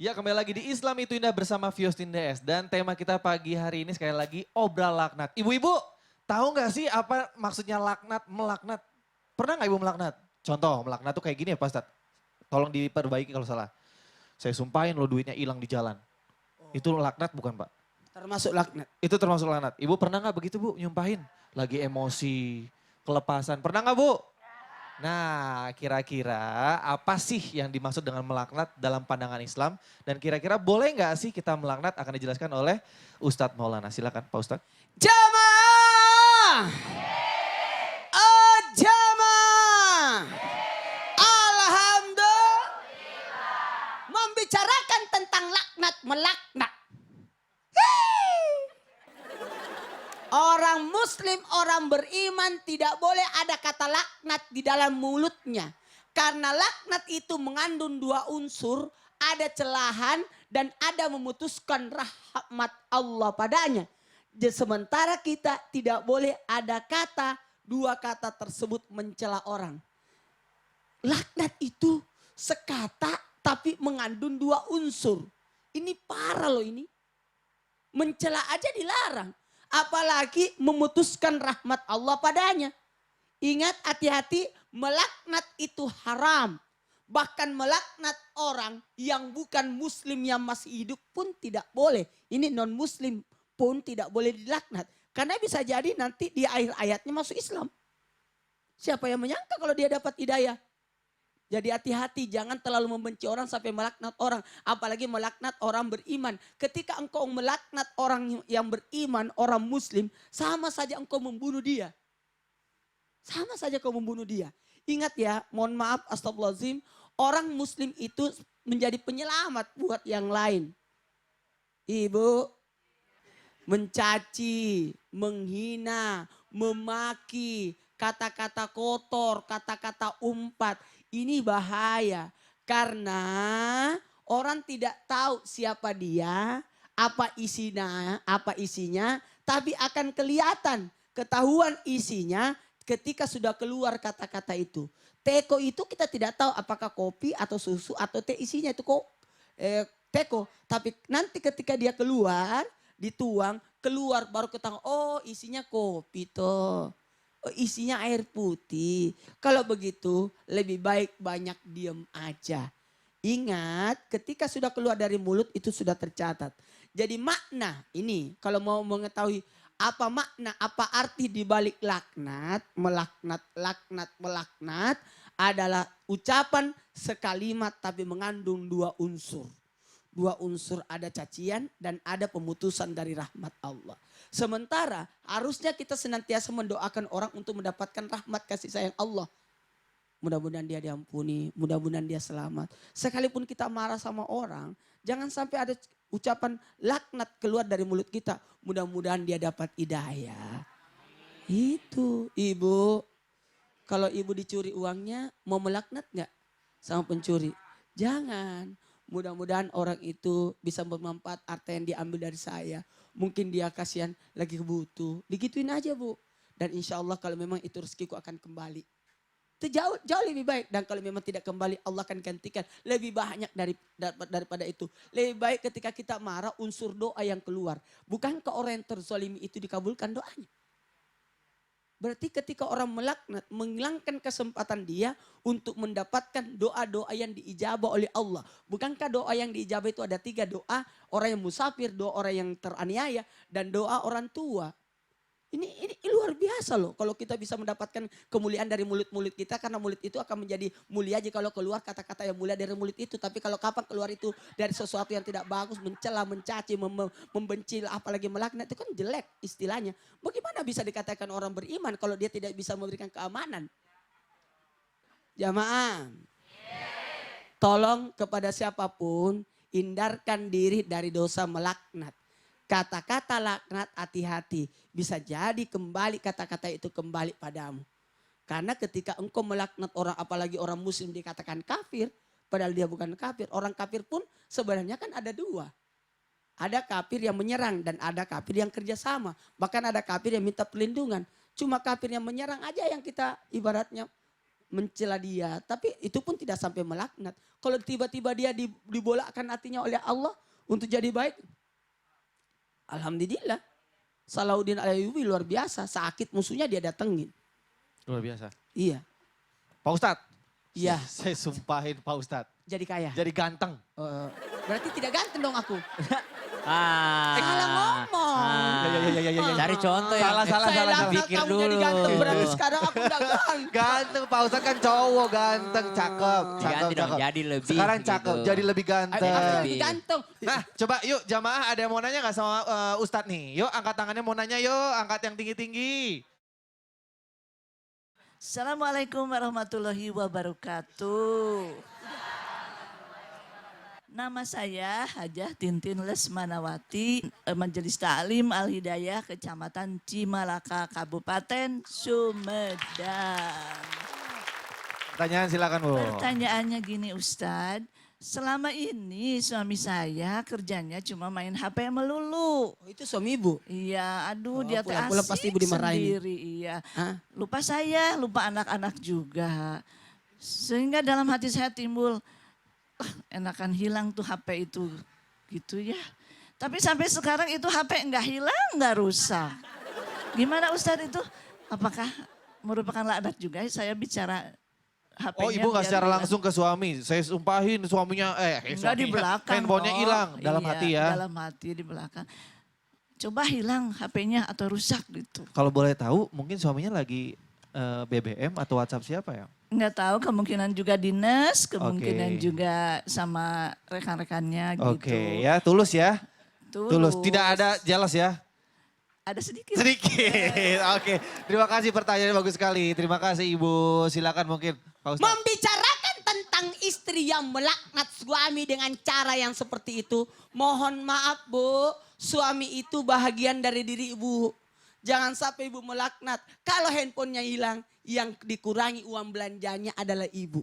Ya, kembali lagi di Islam itu Indah bersama Fiostin DS. Dan tema kita pagi hari ini sekali lagi obral laknat. Ibu-ibu, tahu nggak sih apa maksudnya laknat, melaknat? Pernah nggak ibu melaknat? Contoh, melaknat tuh kayak gini ya Pak Ustadz. Tolong diperbaiki kalau salah. Saya sumpahin lo duitnya hilang di jalan. Itu laknat bukan Pak? Termasuk laknat. Itu termasuk laknat. Ibu pernah nggak begitu Bu, nyumpahin? Lagi emosi, kelepasan. Pernah nggak Bu? Nah, kira-kira apa sih yang dimaksud dengan melaknat dalam pandangan Islam? Dan kira-kira boleh nggak sih kita melaknat akan dijelaskan oleh Ustadz Maulana. Silakan Pak Ustadz. Jamaah! Jamaah! Alhamdulillah. Membicarakan tentang laknat, melaknat. Orang muslim, orang beriman tidak boleh ada kata laknat di dalam mulutnya. Karena laknat itu mengandung dua unsur, ada celahan dan ada memutuskan rahmat Allah padanya. Sementara kita tidak boleh ada kata, dua kata tersebut mencela orang. Laknat itu sekata tapi mengandung dua unsur. Ini parah loh ini. Mencela aja dilarang. Apalagi memutuskan rahmat Allah padanya. Ingat hati-hati, melaknat itu haram. Bahkan melaknat orang yang bukan muslim yang masih hidup pun tidak boleh. Ini non muslim pun tidak boleh dilaknat. Karena bisa jadi nanti di akhir ayatnya masuk Islam. Siapa yang menyangka kalau dia dapat hidayah? Jadi hati-hati, jangan terlalu membenci orang sampai melaknat orang. Apalagi melaknat orang beriman. Ketika engkau melaknat orang yang beriman, orang muslim, sama saja engkau membunuh dia. Sama saja kau membunuh dia. Ingat ya, mohon maaf, astagfirullahaladzim. Orang muslim itu menjadi penyelamat buat yang lain. Ibu, mencaci, menghina, memaki, kata-kata kotor, kata-kata umpat. Ini bahaya karena orang tidak tahu siapa dia, apa isinya, tapi akan kelihatan, ketahuan isinya ketika sudah keluar kata-kata itu. Teko itu kita tidak tahu apakah kopi atau susu atau teh, isinya itu kok teko, tapi nanti ketika dia keluar, dituang, keluar baru ketahuan, oh isinya kopi toh. Isinya air putih. Kalau begitu lebih baik banyak diam aja. Ingat ketika sudah keluar dari mulut itu sudah tercatat. Jadi makna ini kalau mau mengetahui apa makna, apa arti di balik laknat, melaknat adalah ucapan sekalimat tapi mengandung dua unsur. Dua unsur, ada cacian dan ada pemutusan dari rahmat Allah. Sementara harusnya kita senantiasa mendoakan orang untuk mendapatkan rahmat kasih sayang Allah. Mudah-mudahan dia diampuni, mudah-mudahan dia selamat. Sekalipun kita marah sama orang, jangan sampai ada ucapan laknat keluar dari mulut kita. Mudah-mudahan dia dapat hidayah. Itu ibu, kalau ibu dicuri uangnya mau melaknat gak sama pencuri? Jangan. Mudah-mudahan orang itu bisa bermanfaat harta yang diambil dari saya. Mungkin dia kasihan lagi butuh. Digituin aja Bu. Dan insya Allah kalau memang itu rezekiku akan kembali. Itu jauh lebih baik. Dan kalau memang tidak kembali Allah akan gantikan lebih banyak daripada itu. Lebih baik ketika kita marah unsur doa yang keluar. Bukankah orang yang terzalimi itu dikabulkan doanya? Berarti ketika orang melaknat, menghilangkan kesempatan dia untuk mendapatkan doa-doa yang diijabah oleh Allah. Bukankah doa yang diijabah itu ada 3 doa, orang yang musafir, doa orang yang teraniaya, dan doa orang tua. Ini luar biasa loh kalau kita bisa mendapatkan kemuliaan dari mulut-mulut kita. Karena mulut itu akan menjadi mulia jika kalau keluar kata-kata yang mulia dari mulut itu. Tapi kalau kapan keluar itu dari sesuatu yang tidak bagus, mencela, mencaci, membenci, apalagi melaknat, itu kan jelek istilahnya. Bagaimana bisa dikatakan orang beriman kalau dia tidak bisa memberikan keamanan? Jamaah, tolong kepada siapapun hindarkan diri dari dosa melaknat. Kata-kata laknat hati-hati. Bisa jadi kembali kata-kata itu kembali padamu. Karena ketika engkau melaknat orang, apalagi orang muslim dikatakan kafir. Padahal dia bukan kafir. Orang kafir pun sebenarnya kan ada 2. Ada kafir yang menyerang dan ada kafir yang kerjasama. Bahkan ada kafir yang minta perlindungan. Cuma kafir yang menyerang aja yang kita ibaratnya mencela dia. Tapi itu pun tidak sampai melaknat. Kalau tiba-tiba dia dibolakkan hatinya oleh Allah untuk jadi baik. Alhamdulillah. Salahuddin Ayyubi luar biasa. Sakit musuhnya dia datengin. Luar biasa. Iya. Pak Ustadz. Iya. Saya sumpahin Pak Ustadz. Jadi kaya. Jadi ganteng. Berarti tidak ganteng dong aku. Salah ngomong. Ya. Cari contoh yang Salah. pikir kamu dulu. jadi ganteng. Berarti sekarang aku udah ganteng. Ganteng Pak Ustadz kan cowok ganteng, cakep. Diganti dong, jadi lebih Sekarang cakep, gitu. jadi lebih ganteng. Lebih ganteng. Nah coba yuk jamaah ada yang mau nanya gak sama Ustadz nih? Yuk angkat tangannya mau nanya yuk, angkat yang tinggi-tinggi. Assalamualaikum warahmatullahi wabarakatuh. Nama saya Hajah Tintin Lesmanawati, Majelis Ta'lim Al-Hidayah, Kecamatan Cimalaka, Kabupaten Sumedang. Pertanyaan silakan Bu. Pertanyaannya gini Ustadz, selama ini suami saya kerjanya cuma main HP melulu. Oh, itu suami ibu? Iya, aduh dia teh pulang-pulang asik pasti ibu dimarahin. sendiri. Iya. Hah? Lupa saya, lupa anak-anak juga. Sehingga dalam hati saya timbul, enakan hilang tuh HP itu gitu ya. Tapi sampai sekarang itu HP enggak hilang, enggak rusak. Gimana Ustadz itu? Apakah merupakan laknat juga saya bicara HP-nya? Oh ibu gak biar secara hilang? langsung ke suami, saya sumpahin suaminya, Enggak di belakang. handphonenya dong. hilang dalam Iya, hati ya. Dalam hati di belakang. Coba hilang HP-nya atau rusak gitu. Kalau boleh tahu mungkin suaminya lagi BBM atau WhatsApp siapa ya? Enggak tahu, kemungkinan juga dinas, Oke. kemungkinan juga sama rekan-rekannya gitu. Oke ya, tulus ya. Tulus, tidak ada jelas ya. Ada sedikit. Sedikit, oke. Terima kasih pertanyaannya bagus sekali. Terima kasih Ibu, silakan mungkin Pak Ustadz. Membicarakan tentang istri yang melaknat suami dengan cara yang seperti itu. Mohon maaf Bu, suami itu bahagian dari diri ibu. Jangan sampai ibu melaknat. Kalau handphonenya hilang, yang dikurangi uang belanjanya adalah ibu.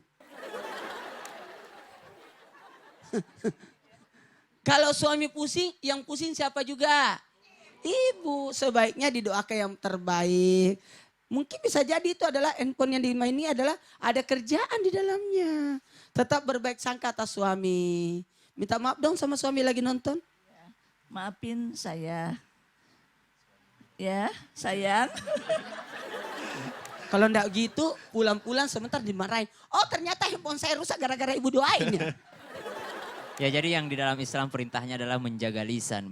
Kalau suami pusing, yang pusing siapa juga? Ibu. Sebaiknya didoakan yang terbaik. Mungkin bisa jadi itu adalah handphone yang dimaini adalah ada kerjaan di dalamnya. Tetap berbaik sangka atas suami. Minta maaf dong sama suami lagi nonton. Maafin saya. Ya, sayang. Kalau enggak gitu, pulang-pulang sebentar dimarahin. Oh ternyata handphone saya rusak gara-gara ibu doain ya. Ya jadi yang di dalam Islam perintahnya adalah menjaga lisan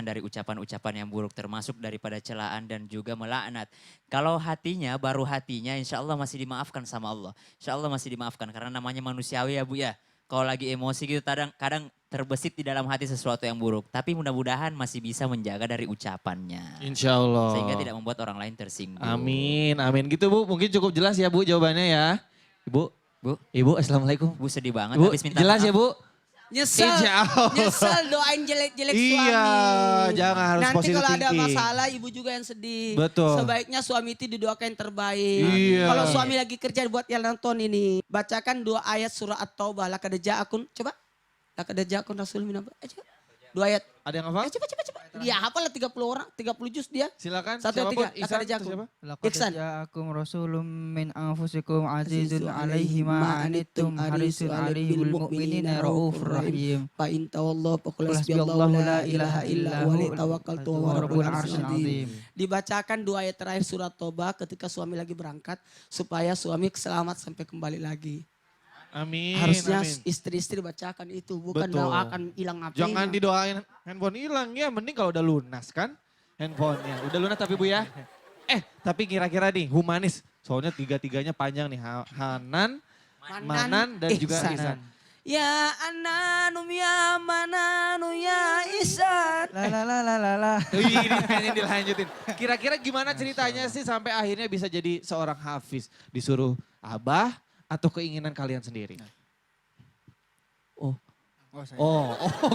dari ucapan-ucapan yang buruk termasuk daripada celaan dan juga melaknat. Kalau hatinya, baru hatinya insya Allah masih dimaafkan sama Allah. Insya Allah masih dimaafkan karena namanya manusiawi ya Bu ya. Kalau lagi emosi gitu kadang terbesit di dalam hati sesuatu yang buruk. Tapi mudah-mudahan masih bisa menjaga dari ucapannya. Insya Allah. Sehingga tidak membuat orang lain tersinggung. Amin, amin. Gitu Bu, mungkin cukup jelas ya Bu jawabannya ya. Ibu, Assalamualaikum. Bu sedih banget Bu, habis minta jelas maaf. ya Bu? Nyesel, Insya Allah. nyesel doain jelek-jelek suami. Iya, jangan harus Nanti positive kalau ada thinking. masalah ibu juga yang sedih. Betul. Sebaiknya suami itu didoakan yang terbaik. Iya. Kalau suami lagi kerja buat yang nonton ini. Bacakan 2 ayat surah At-Taubah. Laqad ja'akum, coba. Laqad ja'akum rasulun minallah. Coba. 2 ayat. Ada yang hafal? Coba. Dia hafal lah 30 orang, 30 juz dia. Silakan. 1, siapapun. 3. Ihsan Laqad atau ja'akum. siapa? Laqad Ihsan. ja'akum rasulun min anfusikum azizun Azizun alaihi ma anittum harisun alaihi bil mu'minina raufur rahim. Fa in tawallaw faqul Qul hasbiyallahu hasbiyallahu la ilaha illa huwa alaihi tawakkaltu wa huwa rabbul rabbul arsyil arsyil azim. azim. Dibacakan 2 ayat terakhir surat Toba ketika suami lagi berangkat supaya suami selamat sampai kembali lagi. Amin. Harusnya amin. istri-istri bacakan itu bukan Betul. doakan hilang HP. Jangan didoain handphone hilang ya, mending kalau udah lunas kan handphonenya. Udah lunas tapi Bu ya. Tapi kira-kira nih humanis, soalnya tiga-tiganya panjang nih. Hanan, Manan dan juga Ihsan. Ihsan. Ya ananum ya mananu ya Ihsan. La la la la la la. Ini hanya dilanjutin. Kira-kira gimana ceritanya sih sampai akhirnya bisa jadi seorang hafiz? Disuruh abah atau keinginan kalian sendiri?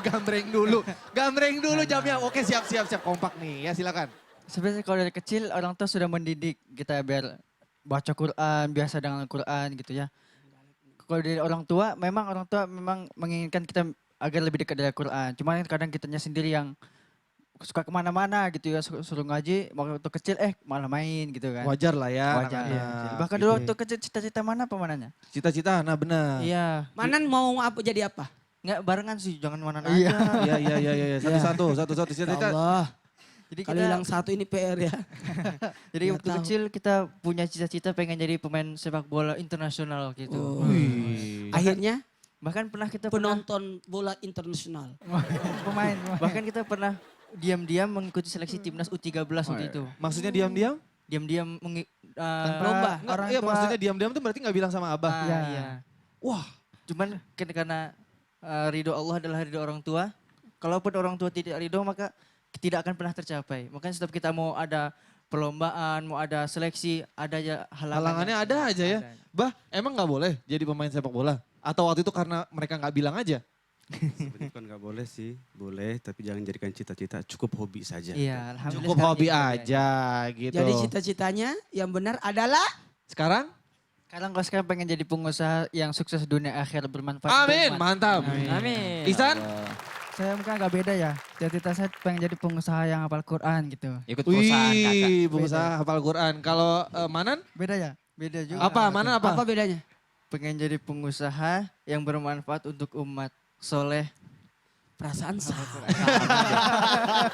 Gambreng dulu. Gambreng dulu jamnya. Oke siap kompak nih ya silakan. Sebenarnya kalau dari kecil orang tua sudah mendidik kita biar baca Quran, biasa dengan Quran gitu ya. Kalau dari orang tua memang menginginkan kita agar lebih dekat dengan Quran. Cuma kadang kitanya sendiri yang suka kemana-mana gitu ya, suruh ngaji, waktu kecil malah main gitu kan. Wajar lah ya. Wajar. anak-anak, Iya. Bahkan gitu dulu ya. waktu kecil cita-cita mana apa mananya? Cita-cita, nah benar. Iya. Manan mau apa jadi apa? Nggak barengan sih, jangan mana Iya, aja. iya. Satu-satu Ya cita-cita. Allah, Jadi kalau kita, hilang satu ini PR ya. jadi nggak waktu tahu. kecil kita punya cita-cita pengen jadi pemain sepak bola internasional gitu. Oh. Wih. Akhirnya Bahkan pernah kita penonton bola internasional. pemain. Bahkan kita pernah diam-diam mengikuti seleksi timnas U13 waktu itu. Maksudnya diam-diam? Diam-diam Lomba. Nggak, orang iya tua. maksudnya diam-diam tuh berarti nggak bilang sama abah. Iya. Wah, Cuman karena ridho Allah adalah ridho orang tua. Kalaupun orang tua tidak ridho maka tidak akan pernah tercapai. Makanya setiap kita mau ada perlombaan, mau ada seleksi, ada aja halangannya ada aja ya. Bah, emang nggak boleh jadi pemain sepak bola? Atau waktu itu karena mereka nggak bilang aja? Sebenarnya bukan nggak boleh sih, boleh tapi jangan jadikan cita-cita, cukup hobi saja. Iya, alhamdulillah. Cukup sekarang hobi gitu ya. aja gitu. Jadi cita-citanya yang benar adalah Sekarang? Sekarang pengen jadi pengusaha yang sukses dunia akhir bermanfaat. untuk Amin, umat. mantap. Amin. Ihsan? Saya mungkin agak beda ya. Cita-cita saya pengen jadi pengusaha yang hafal Quran gitu. Ikut perusahaan kakak. Wih, pengusaha hafal Quran. Kalau Manan? Beda ya? Beda juga. Apa? Manan apa? apa bedanya? Pengen jadi pengusaha yang bermanfaat untuk umat. Soleh. Perasaan salah.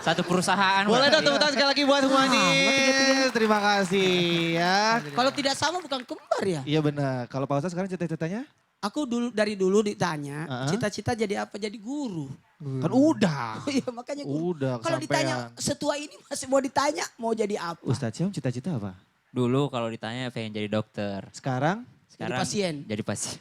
Satu perusahaan. Boleh dong berarti. tepuk tangan sekali lagi buat Humanis. Terima kasih ya. Kalau tidak sama bukan kembar ya? Iya benar. Kalau Pak Ustadz sekarang cita-citanya? Aku dari dulu ditanya, Uh-uh. cita-cita jadi apa? Jadi guru. Kan udah. Oh iya makanya guru. Udah Kalau ditanya setua ini masih mau ditanya mau jadi apa? Ustadz Syam cita-cita apa? Dulu kalau ditanya pengen jadi dokter. Sekarang? Sekarang pasien. Jadi pasien.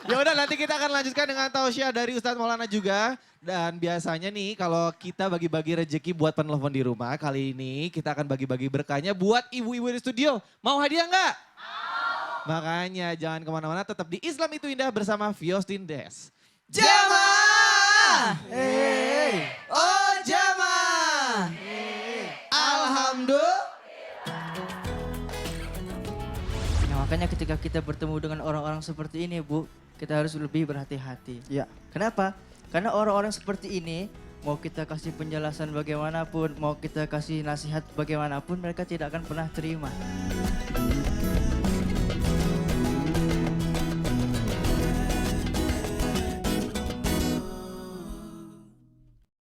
Ya udah nanti kita akan lanjutkan dengan tausiah dari Ustadz Maulana juga. Dan biasanya nih kalau kita bagi-bagi rezeki buat penelpon di rumah, kali ini kita akan bagi-bagi berkahnya buat ibu-ibu di studio. Mau hadiah nggak? Makanya jangan kemana-mana, tetap di Islam Itu Indah bersama Fiostin Des. Jamaah! Oh jamaah! Alhamdulillah. Nah, makanya ketika kita bertemu dengan orang-orang seperti ini, Bu, kita harus lebih berhati-hati. Iya. Kenapa? Karena orang-orang seperti ini, mau kita kasih penjelasan bagaimanapun, mau kita kasih nasihat bagaimanapun, mereka tidak akan pernah terima.